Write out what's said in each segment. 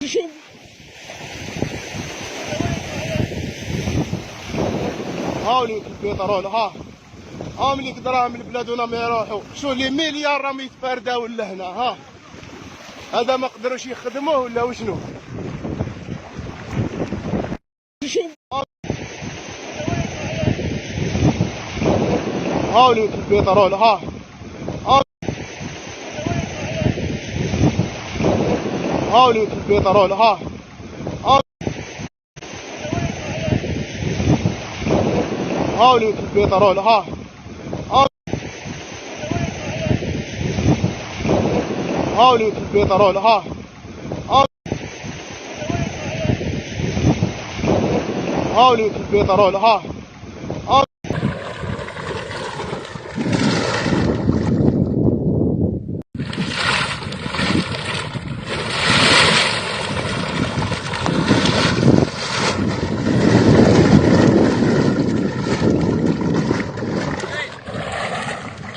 شوف هاوليك البترول ها مليك دراهم البلاد ما يروحوا شو لي مليار راهم يتفرداو لهنا هذا ما قدروش يخدموه ولا وشنو شوف هاوليك البترول هاوليك البترول هاوليك البترول هاوليك البترول هاوليك البترول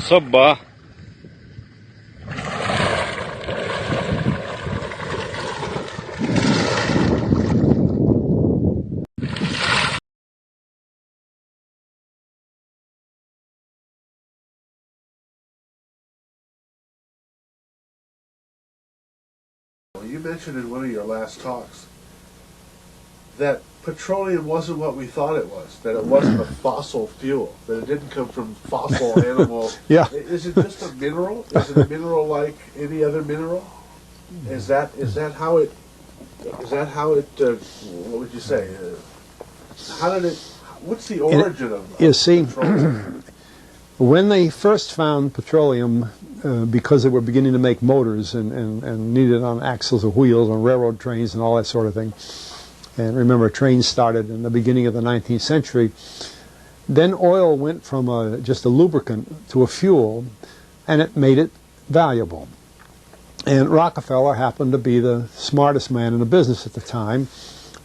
صبه. You mentioned in one of your last talks that petroleum wasn't what we thought it was, that it wasn't a fossil fuel, that it didn't come from fossil animal. Yeah. Is it just a mineral? Is it a mineral like any other mineral? Is that how it what would you say? What's the origin of You see, petroleum? when they first found petroleum, because they were beginning to make motors and needed on axles or wheels on railroad trains and all that sort of thing, and remember trains started in the beginning of the 19th century, then oil went from just a lubricant to a fuel, and it made it valuable. And Rockefeller happened to be the smartest man in the business at the time,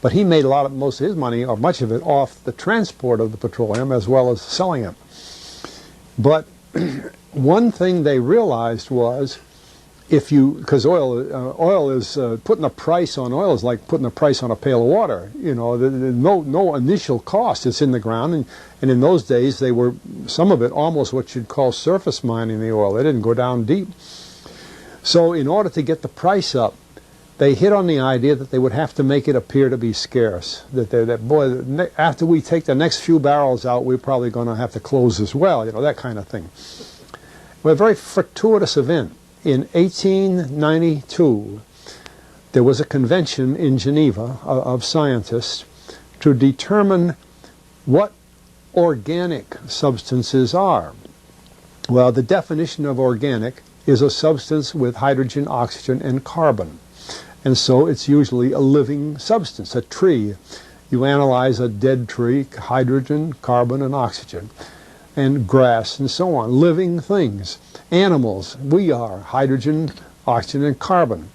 but he made most of his money, or much of it, off the transport of the petroleum as well as selling it. But one thing they realized was, because oil is putting a price on oil is like putting a price on a pail of water. You know, no initial cost. It's in the ground, and in those days they were, some of it almost what you'd call surface mining the oil. They didn't go down deep. So in order to get the price up, they hit on the idea that they would have to make it appear to be scarce. That after we take the next few barrels out, we're probably going to have to close as well. You know, that kind of thing. Well, a very fortuitous event. In 1892, there was a convention in Geneva of scientists to determine what organic substances are. Well, the definition of organic is a substance with hydrogen, oxygen, and carbon. And so it's usually a living substance, a tree. You analyze a dead tree, hydrogen, carbon, and oxygen, and grass, and so on, living things. Animals, we are hydrogen, oxygen, and carbon.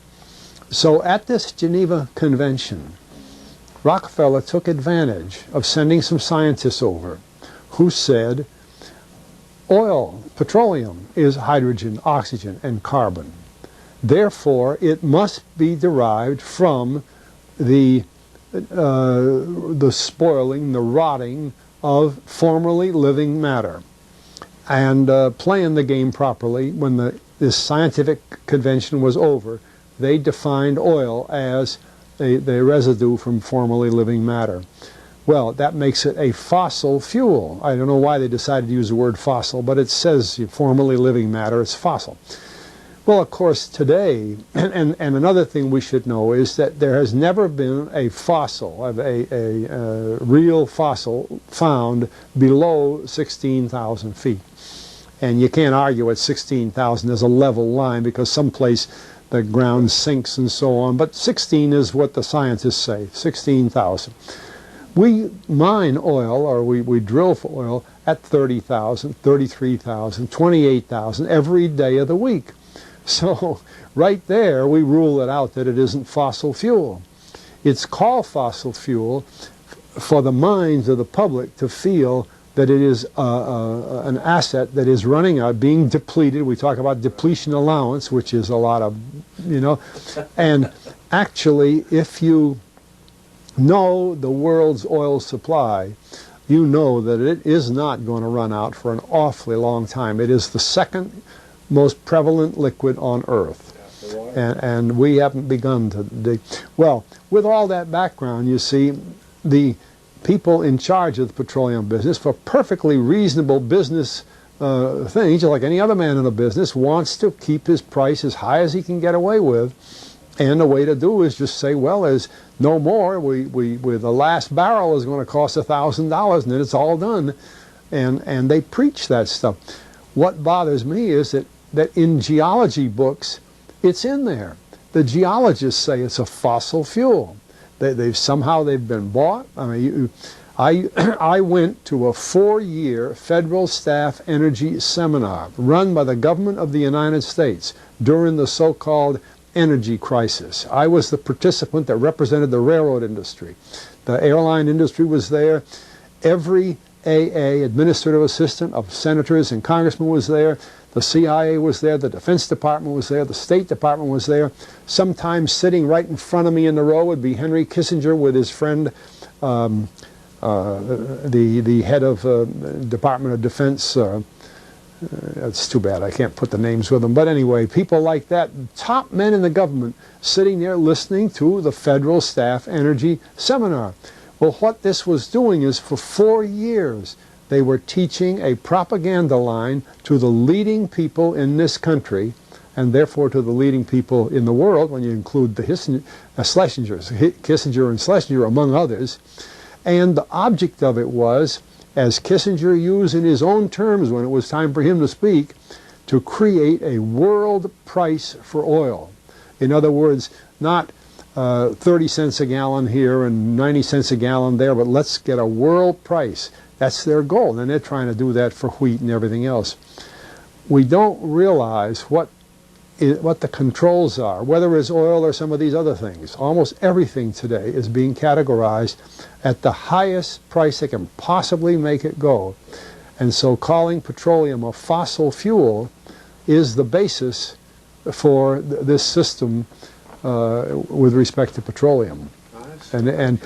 So at this Geneva Convention, Rockefeller took advantage of sending some scientists over who said, oil, petroleum, is hydrogen, oxygen, and carbon. Therefore, it must be derived from the spoiling, the rotting of formerly living matter. And playing the game properly, when this scientific convention was over, they defined oil as the residue from formerly living matter. Well, that makes it a fossil fuel. I don't know why they decided to use the word fossil, but it says formerly living matter, it's fossil. Well, of course, today, and another thing we should know is that there has never been a fossil, a real fossil, found below 16,000 feet. And you can't argue at 16,000 there's a level line, because someplace the ground sinks and so on. But 16 is what the scientists say, 16,000. We mine oil, or we drill for oil, at 30,000, 33,000, 28,000 every day of the week. So right there we rule it out that it isn't fossil fuel. It's called fossil fuel for the minds of the public to feel that it is an asset that is running out, being depleted. We talk about depletion allowance, which is a lot of, you know, and actually, if you know the world's oil supply, you know that it is not going to run out for an awfully long time. It is the second most prevalent liquid on Earth. And we haven't begun to dig. Well, with all that background, you see, the people in charge of the petroleum business, for perfectly reasonable business things, like any other man in a business, wants to keep his price as high as he can get away with. And the way to do is just say, well, there's no more. The last barrel is going to cost $1,000, and then it's all done. And they preach that stuff. What bothers me is that in geology books, it's in there. The geologists say it's a fossil fuel. They've been bought. I mean, I went to a 4-year federal staff energy seminar run by the government of the United States during the so-called energy crisis. I was the participant that represented the railroad industry. The airline industry was there. Every AA, administrative assistant of senators and congressmen, was there. The CIA was there, the Defense Department was there, the State Department was there. Sometimes sitting right in front of me in the row would be Henry Kissinger with his friend, the head of Department of Defense. It's too bad I can't put the names with them. But anyway, people like that, top men in the government, sitting there listening to the Federal Staff Energy Seminar. Well, what this was doing is for 4 years, they were teaching a propaganda line to the leading people in this country, and therefore to the leading people in the world, when you include the Schlesingers, Kissinger and Schlesinger, among others. And the object of it was, as Kissinger used in his own terms when it was time for him to speak, to create a world price for oil. In other words, not 30 cents a gallon here and 90 cents a gallon there, but let's get a world price. That's their goal, and they're trying to do that for wheat and everything else. We don't realize what the controls are, whether it's oil or some of these other things. Almost everything today is being categorized at the highest price they can possibly make it go. And so calling petroleum a fossil fuel is the basis for this system with respect to petroleum. And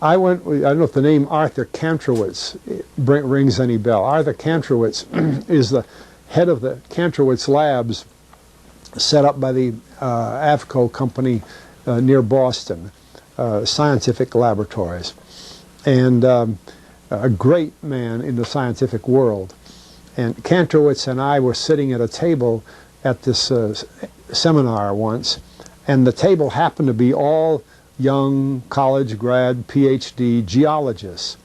I don't know if the name Arthur Kantrowitz rings any bell. Arthur Kantrowitz is the head of the Kantrowitz Labs set up by the Avco company near Boston, scientific laboratories. And a great man in the scientific world. And Kantrowitz and I were sitting at a table at this seminar once, and the table happened to be all young college grad, PhD geologists.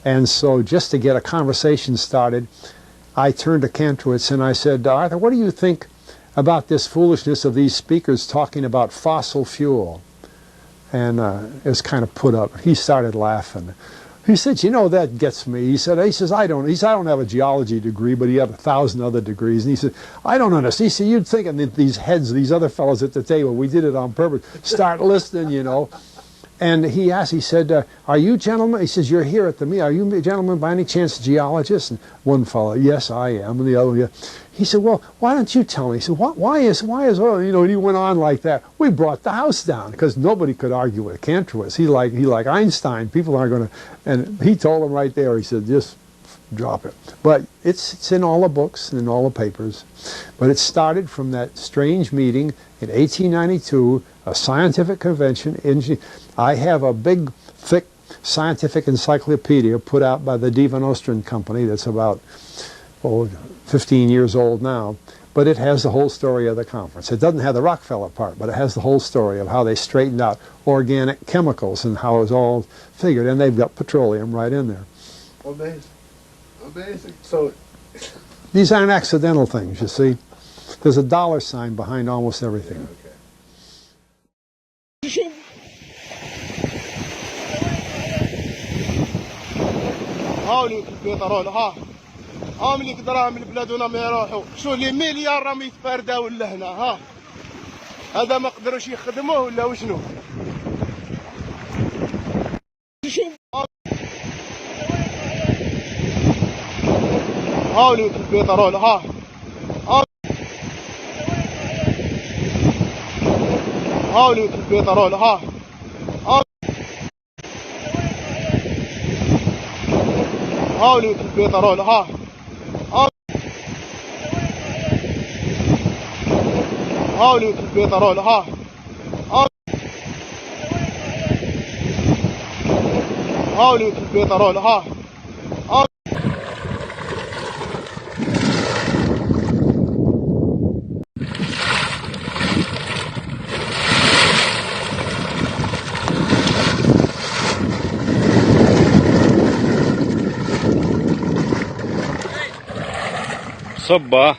And so just to get a conversation started, I turned to Kantrowitz and I said, Arthur, what do you think about this foolishness of these speakers talking about fossil fuel? And it was kind of put up. He started laughing. He said, you know, that gets me. He says, I don't have a geology degree, but he had 1,000 other degrees. And he said, I don't understand. He said, you'd think that these heads, these other fellows at the table, we did it on purpose, start listening, you know. And he asked, he said, are you gentlemen, he says, you're here at the meeting, are you gentlemen by any chance geologists? And one fellow, yes, I am. And the other one, yeah. He said, well, why don't you tell me? He said, why is oil, you know, and he went on like that. We brought the house down because nobody could argue with Kantrowitz. He like Einstein. People aren't going to, and he told him right there, he said, just drop it. But it's in all the books and in all the papers. But it started from that strange meeting in 1892, a scientific convention. I have a big, thick scientific encyclopedia put out by the Divan Ostrin Company that's about 15 years old now, but it has the whole story of the conference. It doesn't have the Rockefeller part, but it has the whole story of how they straightened out organic chemicals and how it was all figured, and they've got petroleum right in there. Amazing. Amazing. So these aren't accidental things, you see. There's a dollar sign behind almost everything. هاوليك البترول مليك دراهم البلاد ما يروحوا شو لي مليار راهم يتفرداو لهنا هذا ما قدروش يخدموه ولا وشنو هاوليك البترول ها وليك البترول ها ها وليك البترول ها ها وليك البترول ها ها وليك البترول ها صبه